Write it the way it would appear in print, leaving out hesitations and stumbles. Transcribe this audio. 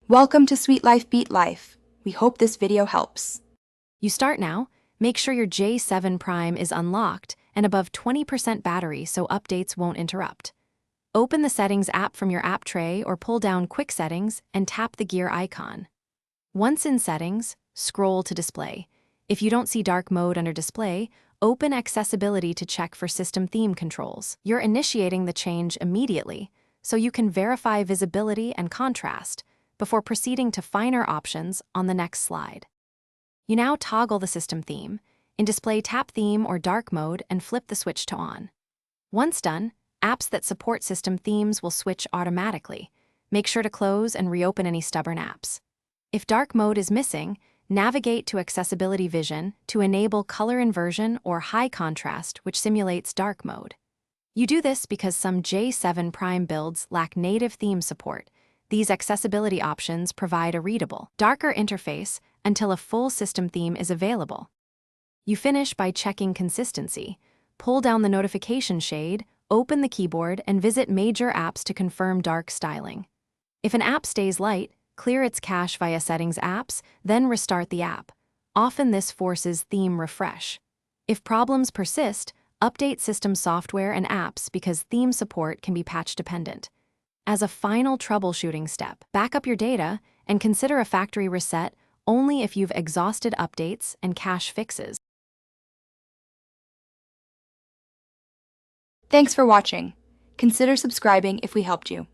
Welcome to Sweet Life Beat Life. We hope this video helps. You start now. Make sure your J7 Prime is unlocked and above 20% battery so updates won't interrupt. Open the Settings app from your app tray or pull down Quick Settings and tap the gear icon. Once in Settings, scroll to Display. If you don't see dark mode under Display, open Accessibility to check for system theme controls. You're initiating the change immediately, so you can verify visibility and contrast before proceeding to finer options on the next slide. You now toggle the system theme. In Display, tap Theme or Dark Mode and flip the switch to On. Once done, apps that support system themes will switch automatically. Make sure to close and reopen any stubborn apps. If Dark Mode is missing, navigate to Accessibility Vision to enable color inversion or high contrast, which simulates dark mode. You do this because some J7 Prime builds lack native theme support. These accessibility options provide a readable, darker interface until a full system theme is available. You finish by checking consistency. Pull down the notification shade, open the keyboard, and visit major apps to confirm dark styling. If an app stays light, clear its cache via Settings Apps, then restart the app. Often this forces theme refresh. If problems persist, update system software and apps because theme support can be patch dependent. As a final troubleshooting step, back up your data and consider a factory reset only if you've exhausted updates and cache fixes. Thanks for watching. Consider subscribing if we helped you.